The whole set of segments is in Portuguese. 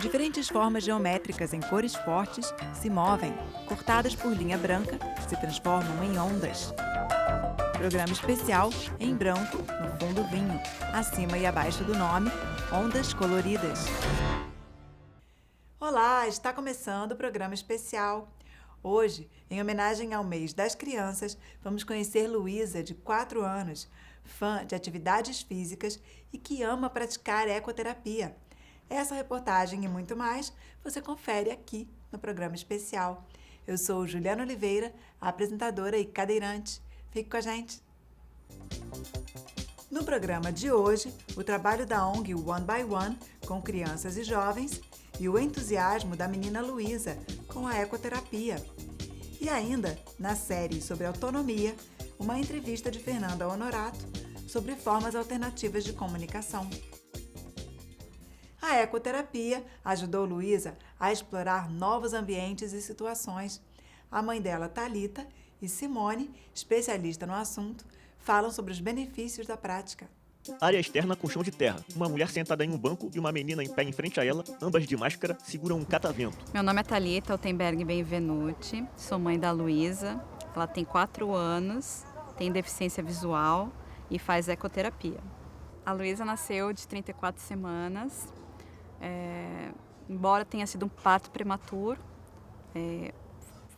Diferentes formas geométricas em cores fortes se movem, cortadas por linha branca, se transformam em ondas. Programa especial em branco, no fundo vinho, acima e abaixo do nome, ondas coloridas. Olá, está começando o programa especial. Hoje, em homenagem ao mês das crianças, vamos conhecer Luísa, de 4 anos, fã de atividades físicas e que ama praticar ecoterapia. Essa reportagem e muito mais você confere aqui no programa especial. Eu sou Juliana Oliveira, apresentadora e cadeirante. Fique com a gente! No programa de hoje, o trabalho da ONG One by One com crianças e jovens e o entusiasmo da menina Luísa com a ecoterapia. E ainda, na série sobre autonomia, uma entrevista de Fernanda Honorato sobre formas alternativas de comunicação. A ecoterapia ajudou Luísa a explorar novos ambientes e situações. A mãe dela, Thalita, e Simone, especialista no assunto, falam sobre os benefícios da prática. Área externa com chão de terra. Uma mulher sentada em um banco e uma menina em pé em frente a ela, ambas de máscara, seguram um catavento. Meu nome é Thalita Altenberg Benvenuti, sou mãe da Luísa. Ela tem 4 anos, tem deficiência visual e faz ecoterapia. A Luísa nasceu de 34 semanas. Embora tenha sido um parto prematuro,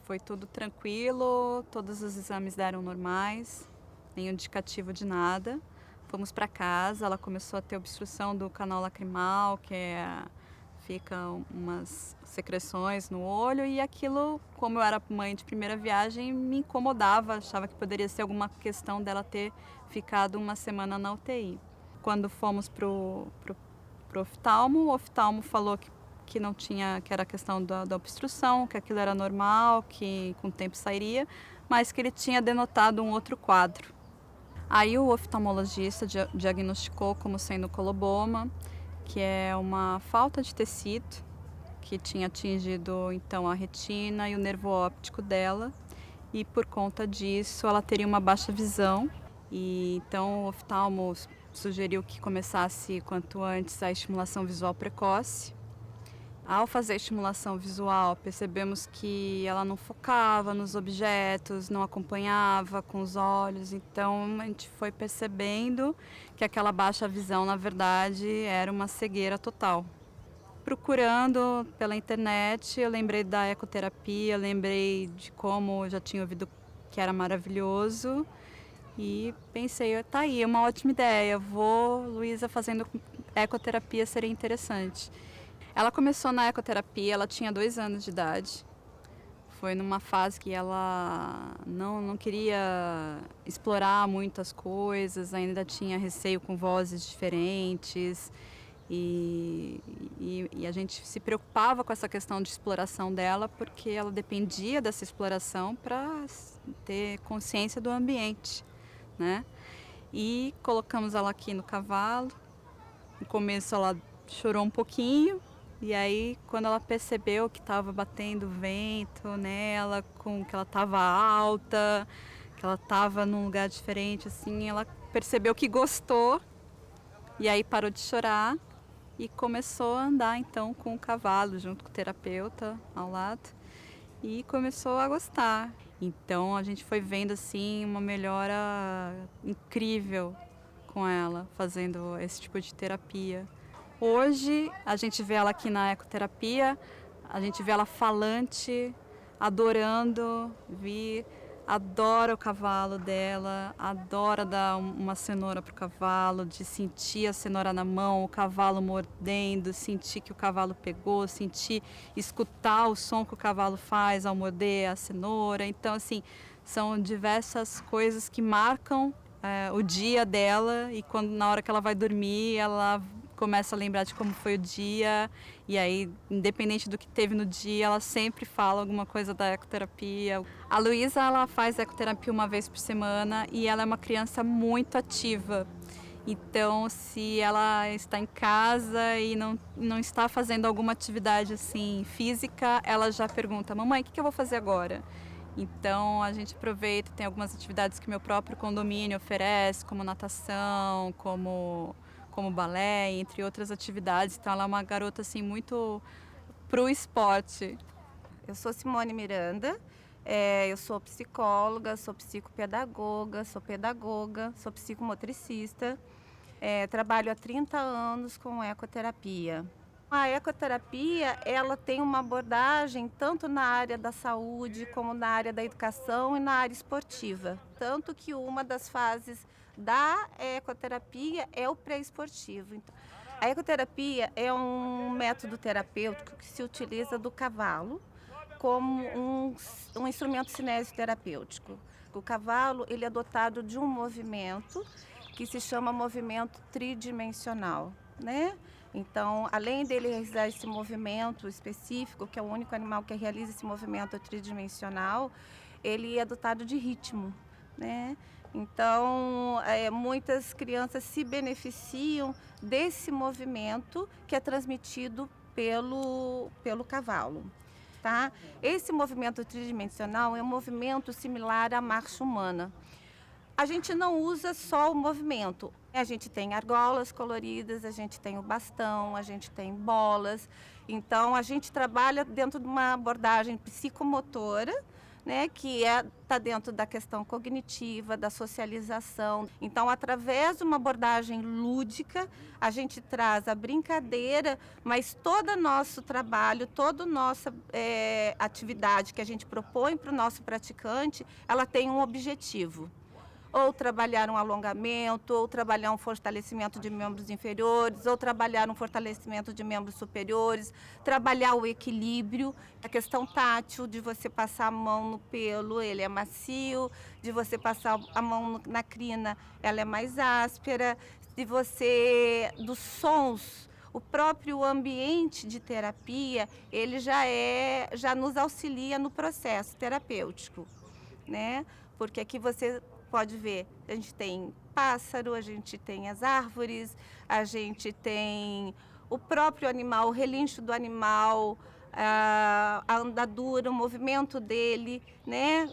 foi tudo tranquilo, todos os exames deram normais, nenhum indicativo de nada. Fomos para casa, ela começou a ter obstrução do canal lacrimal, ficam umas secreções no olho, e aquilo, como eu era mãe de primeira viagem, me incomodava, achava que poderia ser alguma questão dela ter ficado uma semana na UTI. Quando fomos pro oftalmo, o oftalmo falou que não tinha, que era questão da obstrução, que aquilo era normal, que com o tempo sairia, mas que ele tinha denotado um outro quadro. Aí o oftalmologista diagnosticou como sendo coloboma, que é uma falta de tecido que tinha atingido então a retina e o nervo óptico dela, e por conta disso ela teria uma baixa visão, e então o oftalmo sugeriu que começasse quanto antes a estimulação visual precoce. Ao fazer a estimulação visual, percebemos que ela não focava nos objetos, não acompanhava com os olhos, então a gente foi percebendo que aquela baixa visão, na verdade, era uma cegueira total. Procurando pela internet, eu lembrei da ecoterapia, lembrei de como eu já tinha ouvido que era maravilhoso e pensei, tá aí, uma ótima ideia, Luísa fazendo ecoterapia seria interessante. Ela começou na ecoterapia, ela tinha 2 anos de idade. Foi numa fase que ela não queria explorar muitas coisas, ainda tinha receio com vozes diferentes. E a gente se preocupava com essa questão de exploração dela, porque ela dependia dessa exploração para ter consciência do ambiente, né? E colocamos ela aqui no cavalo. No começo ela chorou um pouquinho. E aí, quando ela percebeu que estava batendo vento nela, que ela estava alta, que ela estava num lugar diferente, assim, ela percebeu que gostou. E aí parou de chorar e começou a andar, então, com o cavalo, junto com o terapeuta ao lado. E começou a gostar. Então, a gente foi vendo, assim, uma melhora incrível com ela, fazendo esse tipo de terapia. Hoje, a gente vê ela aqui na ecoterapia, a gente vê ela falante, adorando vir, adora o cavalo dela, adora dar uma cenoura para o cavalo, de sentir a cenoura na mão, o cavalo mordendo, sentir que o cavalo pegou, escutar o som que o cavalo faz ao morder a cenoura. Então, assim, são diversas coisas que marcam o dia dela, e na hora que ela vai dormir, ela começa a lembrar de como foi o dia, e aí, independente do que teve no dia, ela sempre fala alguma coisa da ecoterapia. A Luísa, ela faz ecoterapia uma vez por semana e ela é uma criança muito ativa. Então, se ela está em casa e não está fazendo alguma atividade assim física, ela já pergunta: mamãe, o que eu vou fazer agora? Então, a gente aproveita, tem algumas atividades que meu próprio condomínio oferece, como natação, como como balé, entre outras atividades. Então ela é uma garota assim muito pro esporte. Eu sou Simone Miranda, eu sou psicóloga, sou psicopedagoga, sou pedagoga, sou psicomotricista, trabalho há 30 anos com ecoterapia. A ecoterapia, ela tem uma abordagem tanto na área da saúde, como na área da educação e na área esportiva. Tanto que uma das fases da ecoterapia é o pré-esportivo. Então, a ecoterapia é um método terapêutico que se utiliza do cavalo como um instrumento cinesio-terapêutico. O cavalo, ele é dotado de um movimento que se chama movimento tridimensional, né? Então, além dele realizar esse movimento específico, que é o único animal que realiza esse movimento tridimensional, ele é dotado de ritmo, né? Então, muitas crianças se beneficiam desse movimento que é transmitido pelo cavalo. Tá? Esse movimento tridimensional é um movimento similar à marcha humana. A gente não usa só o movimento. A gente tem argolas coloridas, a gente tem o bastão, a gente tem bolas. Então, a gente trabalha dentro de uma abordagem psicomotora, né, que está dentro da questão cognitiva, da socialização. Então, através de uma abordagem lúdica, a gente traz a brincadeira, mas todo o nosso trabalho, toda a nossa atividade que a gente propõe para o nosso praticante, ela tem um objetivo. Ou trabalhar um alongamento, ou trabalhar um fortalecimento de membros inferiores, ou trabalhar um fortalecimento de membros superiores, trabalhar o equilíbrio, a questão tátil, de você passar a mão no pelo, ele é macio, de você passar a mão na crina, ela é mais áspera, dos sons. O próprio ambiente de terapia, ele já nos auxilia no processo terapêutico, né? Porque aqui você pode ver, a gente tem pássaro, a gente tem as árvores, a gente tem o próprio animal, o relincho do animal, a andadura, o movimento dele, né,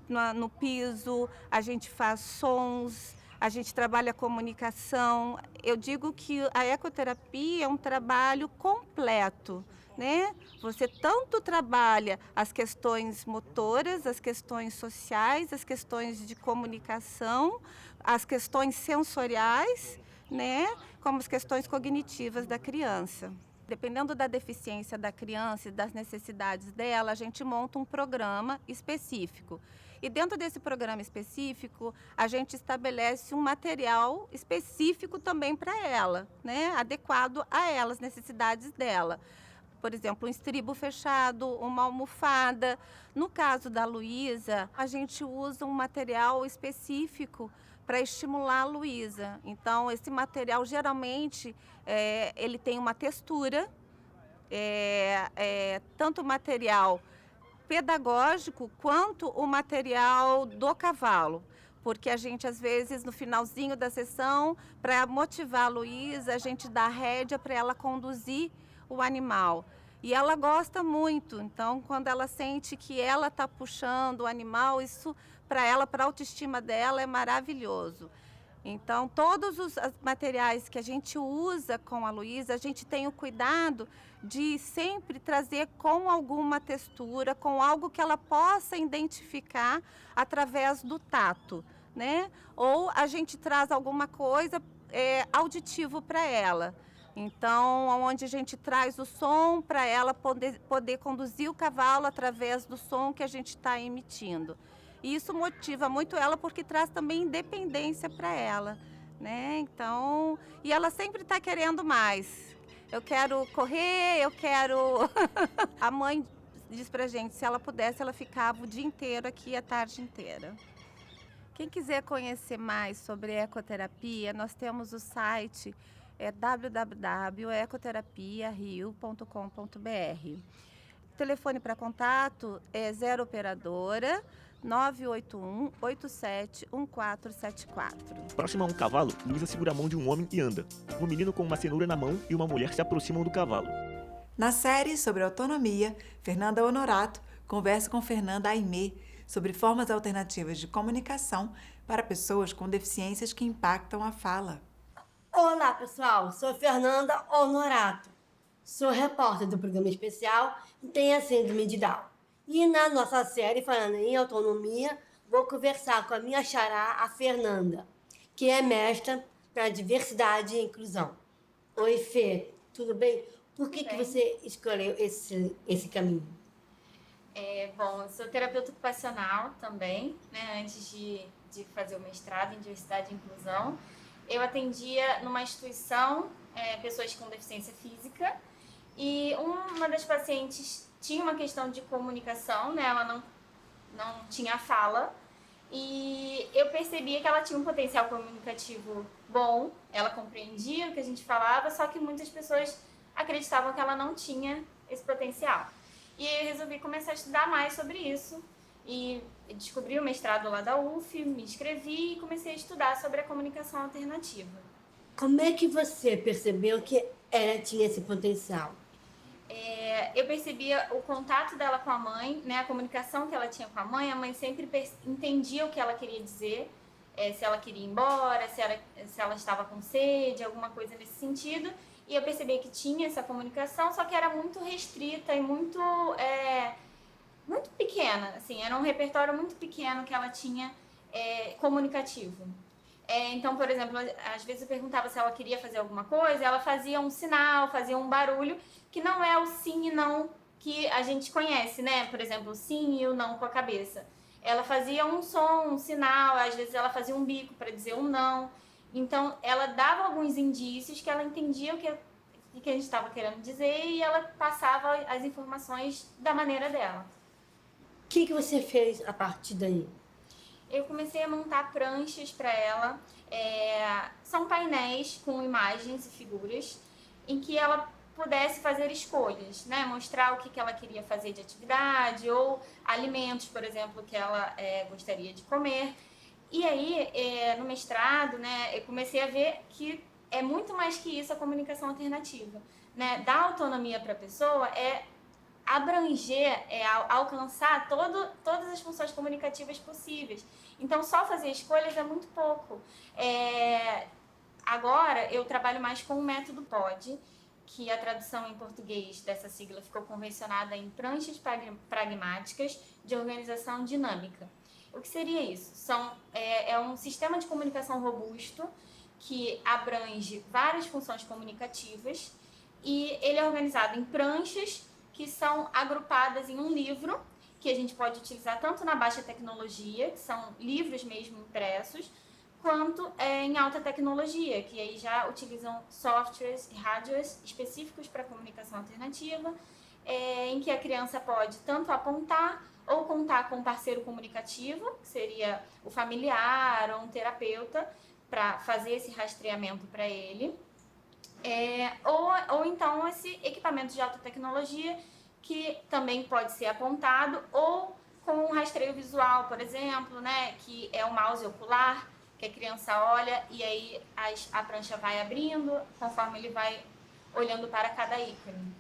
no piso, a gente faz sons, a gente trabalha a comunicação. Eu digo que a ecoterapia é um trabalho completo, né? Você tanto trabalha as questões motoras, as questões sociais, as questões de comunicação, as questões sensoriais, né? Como as questões cognitivas da criança. Dependendo da deficiência da criança e das necessidades dela, a gente monta um programa específico. E dentro desse programa específico, a gente estabelece um material específico também para ela, né? Adequado a ela, as necessidades dela. Por exemplo, um estribo fechado, uma almofada. No caso da Luísa, a gente usa um material específico para estimular a Luísa. Então, esse material, geralmente, ele tem uma textura, tanto o material pedagógico quanto o material do cavalo. Porque a gente, às vezes, no finalzinho da sessão, para motivar a Luísa, a gente dá a rédea para ela conduzir o animal. E ela gosta muito, então quando ela sente que ela está puxando o animal, isso para ela, para a autoestima dela, é maravilhoso. Então todos os materiais que a gente usa com a Luísa, a gente tem o cuidado de sempre trazer com alguma textura, com algo que ela possa identificar através do tato, né? Ou a gente traz alguma coisa auditivo para ela. Então, onde a gente traz o som para ela poder conduzir o cavalo através do som que a gente está emitindo. E isso motiva muito ela porque traz também independência para ela, né? Então, e ela sempre está querendo mais. Eu quero correr, eu quero... A mãe diz pra gente, se ela pudesse, ela ficava o dia inteiro aqui, a tarde inteira. Quem quiser conhecer mais sobre ecoterapia, nós temos o site www.ecoterapiario.com.br. O telefone para contato é 0 operadora 981 87 1474. Próxima a um cavalo, Luísa segura a mão de um homem e anda. Um menino com uma cenoura na mão e uma mulher se aproximam do cavalo. Na série sobre autonomia, Fernanda Honorato conversa com Fernanda Aimé sobre formas alternativas de comunicação para pessoas com deficiências que impactam a fala. Olá, pessoal. Sou Fernanda Honorato. Sou repórter do programa especial e tenho a síndrome de Down. E na nossa série, falando em autonomia, vou conversar com a minha xará, a Fernanda, que é mestra para diversidade e inclusão. Oi, Fê, tudo bem? Por que você escolheu esse caminho? Bom, eu sou terapeuta ocupacional também, né? Antes de fazer o mestrado em diversidade e inclusão, eu atendia numa instituição pessoas com deficiência física e uma das pacientes tinha uma questão de comunicação, né? Ela não tinha fala e eu percebia que ela tinha um potencial comunicativo bom, ela compreendia o que a gente falava, só que muitas pessoas acreditavam que ela não tinha esse potencial. E aí eu resolvi começar a estudar mais sobre isso e descobri o mestrado lá da UF, me inscrevi e comecei a estudar sobre a comunicação alternativa. Como é que você percebeu que ela tinha esse potencial? Eu percebia o contato dela com a mãe, né, a comunicação que ela tinha com a mãe sempre entendia o que ela queria dizer, se ela queria ir embora, se ela estava com sede, alguma coisa nesse sentido. E eu percebi que tinha essa comunicação, só que era muito restrita e muito pequena, assim, era um repertório muito pequeno que ela tinha comunicativo. Então, por exemplo, às vezes eu perguntava se ela queria fazer alguma coisa, ela fazia um sinal, fazia um barulho, que não é o sim e não que a gente conhece, né? Por exemplo, o sim e o não com a cabeça. Ela fazia um som, um sinal, às vezes ela fazia um bico para dizer um não. Então, ela dava alguns indícios que ela entendia o que a gente estava querendo dizer e ela passava as informações da maneira dela. O que você fez a partir daí? Eu comecei a montar pranchas para ela. São painéis com imagens e figuras em que ela pudesse fazer escolhas, né? Mostrar o que ela queria fazer de atividade ou alimentos, por exemplo, que ela gostaria de comer. E aí, no mestrado, né, eu comecei a ver que é muito mais que isso a comunicação alternativa, né? Dar autonomia para a pessoa abranger, alcançar todas as funções comunicativas possíveis. Então, só fazer escolhas é muito pouco. Agora, eu trabalho mais com o método POD, que a tradução em português dessa sigla ficou convencionada em pranchas pragmáticas de organização dinâmica. O que seria isso? É um sistema de comunicação robusto que abrange várias funções comunicativas e ele é organizado em pranchas que são agrupadas em um livro que a gente pode utilizar tanto na baixa tecnologia, que são livros mesmo impressos, quanto em alta tecnologia, que aí já utilizam softwares e hardwares específicos para comunicação alternativa, em que a criança pode tanto apontar ou contar com um parceiro comunicativo, que seria o familiar ou um terapeuta, para fazer esse rastreamento para ele, ou então esse equipamento de alta tecnologia que também pode ser apontado ou com um rastreio visual, por exemplo, né, que é o mouse ocular, que a criança olha e aí a prancha vai abrindo conforme ele vai olhando para cada ícone.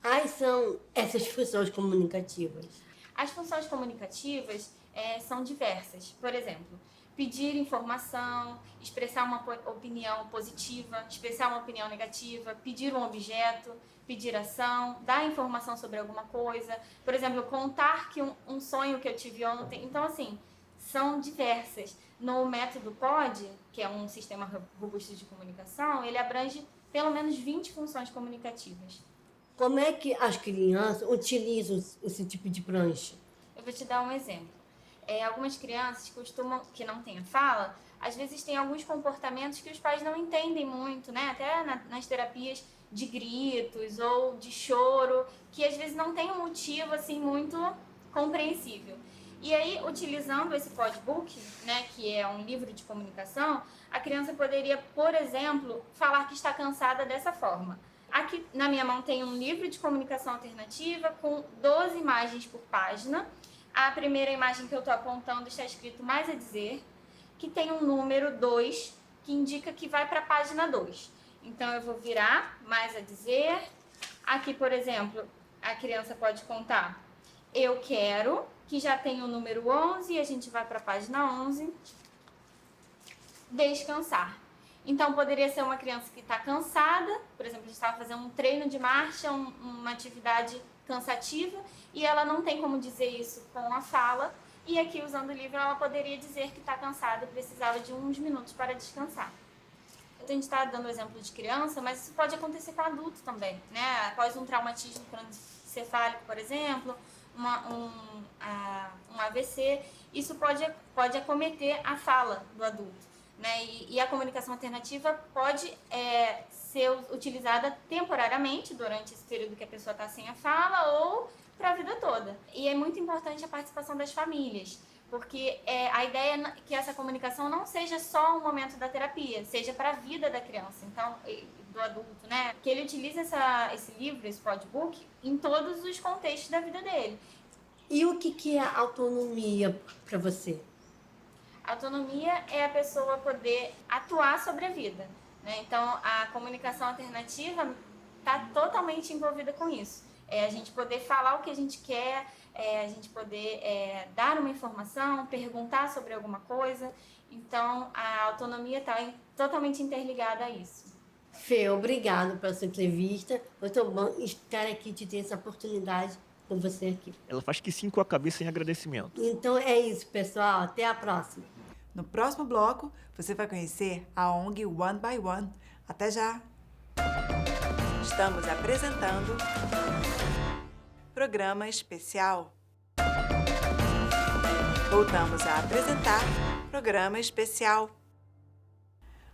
Quais são essas funções comunicativas? As funções comunicativas são diversas. Por exemplo, pedir informação, expressar uma opinião positiva, expressar uma opinião negativa, pedir um objeto, pedir ação, dar informação sobre alguma coisa. Por exemplo, contar que um sonho que eu tive ontem. Então, assim, são diversas. No método POD, que é um sistema robusto de comunicação, ele abrange pelo menos 20 funções comunicativas. Como é que as crianças utilizam esse tipo de prancha? Eu vou te dar um exemplo. Algumas crianças que não têm fala, às vezes têm alguns comportamentos que os pais não entendem muito, né? Até nas terapias de gritos ou de choro, que às vezes não tem um motivo assim muito compreensível. E aí, utilizando esse podbook, né, que é um livro de comunicação, a criança poderia, por exemplo, falar que está cansada dessa forma. Aqui na minha mão tem um livro de comunicação alternativa com 12 imagens por página. A primeira imagem que eu estou apontando está escrito mais a dizer, que tem um número 2, que indica que vai para a página 2. Então, eu vou virar mais a dizer. Aqui, por exemplo, a criança pode contar eu quero, que já tem o número 11, e a gente vai para a página 11. Descansar. Então, poderia ser uma criança que está cansada, por exemplo, a gente estava fazendo um treino de marcha, uma atividade cansativa, e ela não tem como dizer isso com a fala, e aqui, usando o livro, ela poderia dizer que está cansada e precisava de uns minutos para descansar. A gente está dando o exemplo de criança, mas isso pode acontecer com adulto também, né? Após um traumatismo craneoencefálico, por exemplo, um AVC, isso pode acometer a fala do adulto, né? E a comunicação alternativa pode ser utilizada temporariamente durante esse período que a pessoa está sem a fala ou para a vida toda. E é muito importante a participação das famílias, porque a ideia é que essa comunicação não seja só um momento da terapia, seja para a vida da criança, então, do adulto, né? Que ele utilize esse livro, esse podbook, em todos os contextos da vida dele. E o que é autonomia para você? Autonomia é a pessoa poder atuar sobre a vida, né? Então, a comunicação alternativa está totalmente envolvida com isso. A gente poder falar o que a gente quer, a gente poder dar uma informação, perguntar sobre alguma coisa. Então, a autonomia está totalmente interligada a isso. Fê, obrigado pela sua entrevista. Foi tão bom estar aqui, te ter essa oportunidade com você aqui. Ela faz que sim com a cabeça em agradecimento. Então é isso, pessoal. Até a próxima. No próximo bloco, você vai conhecer a ONG One by One. Até já! Estamos apresentando Programa Especial. Voltamos a apresentar Programa Especial.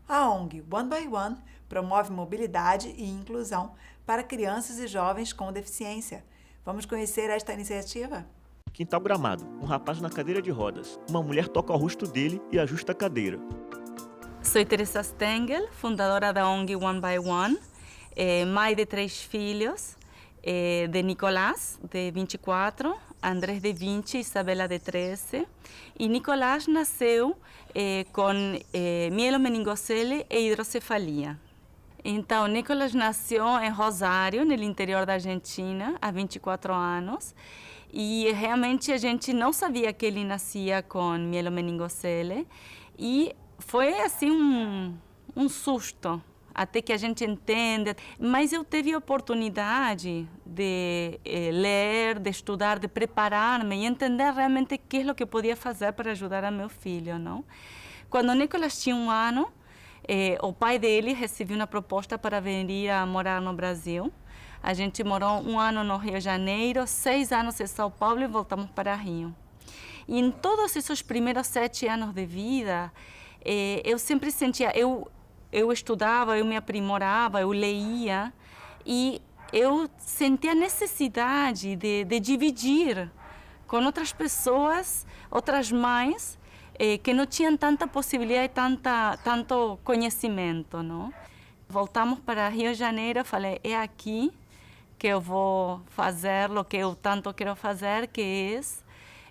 A ONG One by One promove mobilidade e inclusão para crianças e jovens com deficiência. Vamos conhecer esta iniciativa? Quintal Gramado, um rapaz na cadeira de rodas. Uma mulher toca o rosto dele e ajusta a cadeira. Sou Teresa Stengel, fundadora da ONG One by One, mãe de 3 filhos, de Nicolás, de 24, Andrés, de 20, Isabela, de 13. E Nicolás nasceu com mielomeningocele e hidrocefalia. Então, Nicolás nasceu em Rosário, no interior da Argentina, há 24 anos. E realmente a gente não sabia que ele nascia com mielomeningocele. E foi assim um susto, até que a gente entende. Mas eu tive a oportunidade de ler, de estudar, de preparar-me e entender realmente o que é o que eu podia fazer para ajudar a meu filho, não? Quando o Nicolás tinha 1 ano, o pai dele recebeu uma proposta para vir a morar no Brasil. A gente morou 1 ano no Rio de Janeiro, 6 anos em São Paulo e voltamos para Rio. E em todos esses primeiros 7 anos de vida, eu sempre sentia, eu estudava, eu me aprimorava, eu leia e eu sentia a necessidade de dividir com outras pessoas, outras mães, que não tinham tanta possibilidade, tanto conhecimento, não? Voltamos para Rio de Janeiro, falei, é aqui que eu vou fazer o que eu tanto quero fazer, que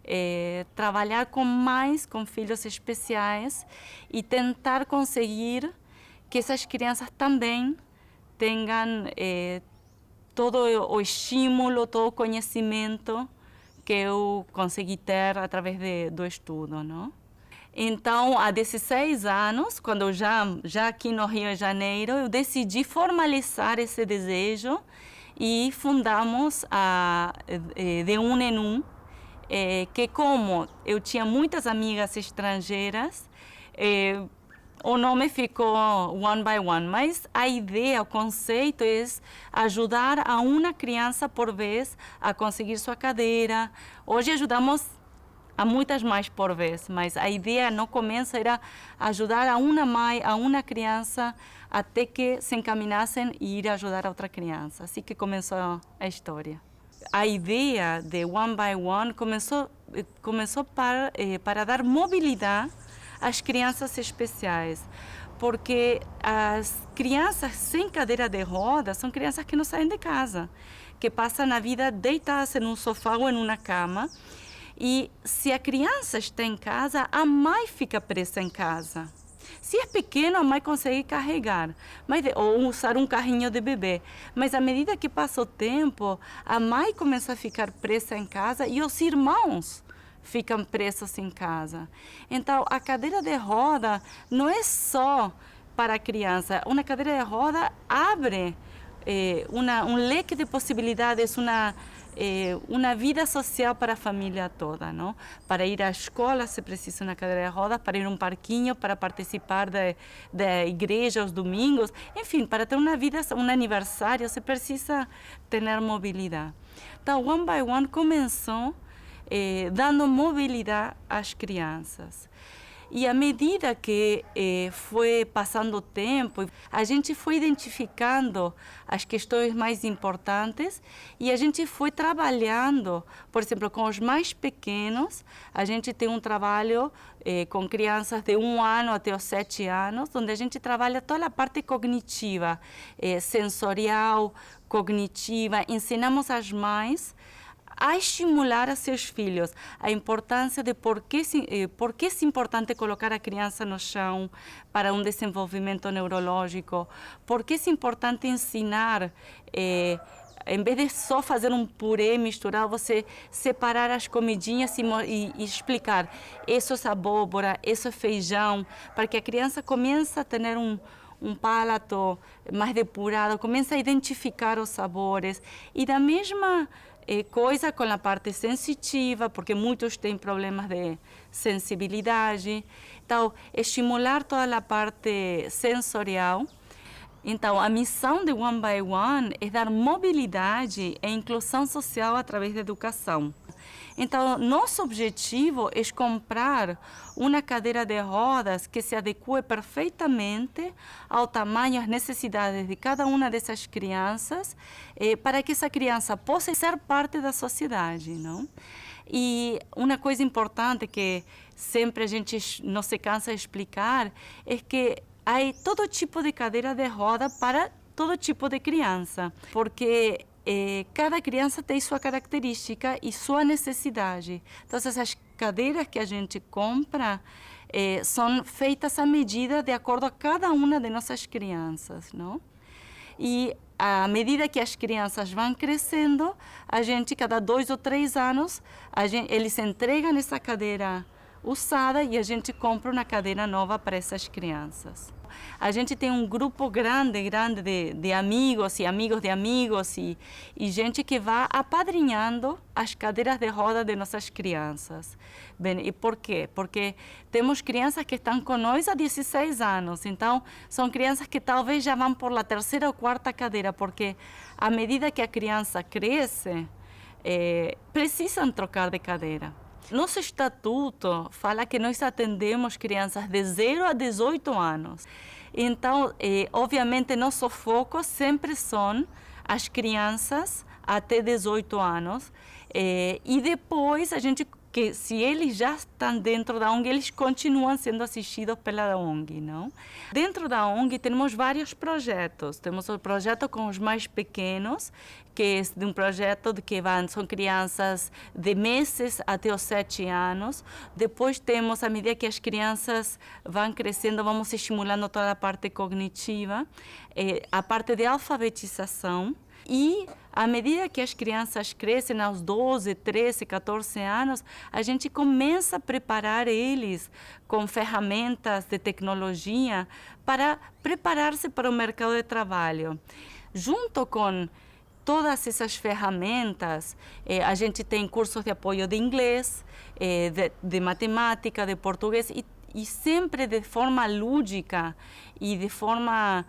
é trabalhar com mães com filhos especiais e tentar conseguir que essas crianças também tenham todo o estímulo, todo o conhecimento que eu consegui ter através do estudo, não? Então, há 16 anos, quando eu já aqui no Rio de Janeiro, eu decidi formalizar esse desejo e fundamos a De Um em Um, que como eu tinha muitas amigas estrangeiras, o nome ficou One by One, mas a ideia, o conceito é ajudar a uma criança por vez a conseguir sua cadeira. Hoje ajudamos a muitas mais por vez, mas a ideia no começo era ajudar a uma mãe, a uma criança, até que se encaminassem e ir ajudar a outra criança. Assim que começou a história. A ideia de One by One começou para dar mobilidade às crianças especiais, porque as crianças sem cadeira de rodas são crianças que não saem de casa, que passam a vida deitadas em um sofá ou em uma cama. E se a criança está em casa, a mãe fica presa em casa. Se é pequeno, a mãe consegue carregar, ou usar um carrinho de bebê. Mas à medida que passa o tempo, a mãe começa a ficar presa em casa e os irmãos ficam presos em casa. Então, a cadeira de roda não é só para a criança. Uma cadeira de roda abre um leque de possibilidades, uma vida social para a família toda, não? Para ir à escola se precisa uma cadeira de rodas, para ir a um parquinho, para participar da igreja aos domingos, enfim, para ter uma vida, um aniversário, se precisa ter mobilidade. Então, One by One começou dando mobilidade às crianças. E à medida que foi passando o tempo, a gente foi identificando as questões mais importantes e a gente foi trabalhando, por exemplo, com os mais pequenos. A gente tem um trabalho com crianças de 1 ano até os 7 anos, onde a gente trabalha toda a parte cognitiva, sensorial, cognitiva. Ensinamos as mães a estimular a seus filhos a importância de por que é importante colocar a criança no chão para um desenvolvimento neurológico, por que é importante ensinar, em vez de só fazer um purê misturar, você separar as comidinhas e explicar, isso é abóbora, isso é feijão, para que a criança comece a ter um palato mais depurado, comece a identificar os sabores. E da mesma coisa com a parte sensitiva, porque muitos têm problemas de sensibilidade. Então, estimular toda a parte sensorial. Então, a missão de One by One é dar mobilidade e inclusão social através da educação. Então, nosso objetivo é comprar uma cadeira de rodas que se adeque perfeitamente ao tamanho e às necessidades de cada uma dessas crianças, para que essa criança possa ser parte da sociedade, não? E uma coisa importante que sempre a gente não se cansa de explicar é que há todo tipo de cadeira de roda para todo tipo de criança, porque cada criança tem sua característica e sua necessidade. Então, essas cadeiras que a gente compra são feitas à medida de acordo a cada uma de nossas crianças, não? E à medida que as crianças vão crescendo, a gente, cada 2 ou 3 anos, eles entregam essa cadeira usada e a gente compra uma cadeira nova para essas crianças. A gente tem um grupo grande de amigos e amigos de amigos e gente que vai apadrinhando as cadeiras de roda de nossas crianças. Bem, e por quê? Porque temos crianças que estão com nós há 16 anos, então são crianças que talvez já vão por a 3ª ou 4ª cadeira, porque à medida que a criança cresce, precisam trocar de cadeira. Nosso estatuto fala que nós atendemos crianças de 0 a 18 anos. Então, obviamente, nosso foco sempre são as crianças até 18 anos. E depois, que se eles já estão dentro da ONG, eles continuam sendo assistidos pela ONG, não? Dentro da ONG temos vários projetos. Temos o projeto com os mais pequenos, que é um projeto que são crianças de meses até os 7 anos. Depois temos, à medida que as crianças vão crescendo, vamos estimulando toda a parte cognitiva, a parte de alfabetização. E, à medida que as crianças crescem, aos 12, 13, 14 anos, a gente começa a preparar eles com ferramentas de tecnologia para preparar-se para o mercado de trabalho. Junto com todas essas ferramentas, a gente tem cursos de apoio de inglês, de matemática, de português, e sempre de forma lúdica e de forma...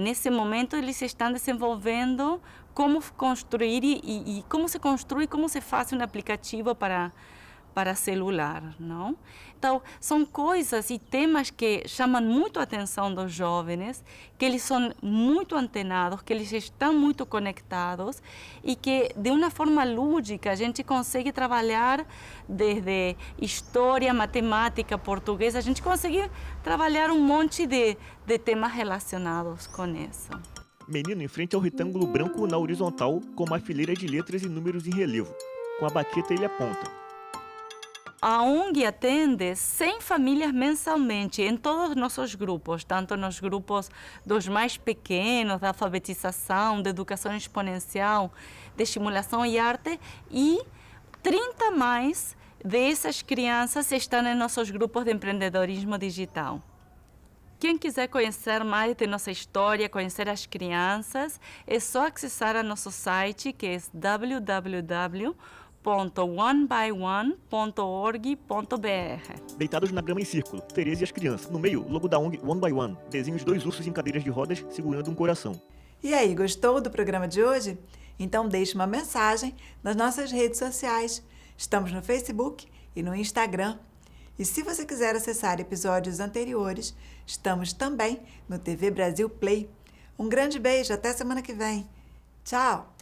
nesse momento, eles estão desenvolvendo como construir e como se construi, como se faz um aplicativo para celular, não? Então, são coisas e temas que chamam muito a atenção dos jovens, que eles são muito antenados, que eles estão muito conectados e que, de uma forma lúdica, a gente consegue trabalhar desde história, matemática, português, a gente consegue trabalhar um monte de temas relacionados com isso. Menino em frente ao retângulo branco na horizontal, com uma fileira de letras e números em relevo. Com a baqueta ele aponta. A ONG atende 100 famílias mensalmente em todos os nossos grupos, tanto nos grupos dos mais pequenos, da alfabetização, de educação exponencial, de estimulação e arte, e 30 mais dessas crianças estão em nossos grupos de empreendedorismo digital. quem quiser conhecer mais de nossa história, conhecer as crianças, é só acessar a nosso site, que é www.onebyone.org.br. Deitados na grama em círculo, Tereza e as crianças. No meio, logo da ONG One by One. Desenhos de 2 ursos em cadeiras de rodas segurando um coração. E aí, gostou do programa de hoje? Então deixe uma mensagem nas nossas redes sociais. Estamos no Facebook e no Instagram. E se você quiser acessar episódios anteriores, estamos também no TV Brasil Play. Um grande beijo, até semana que vem. Tchau!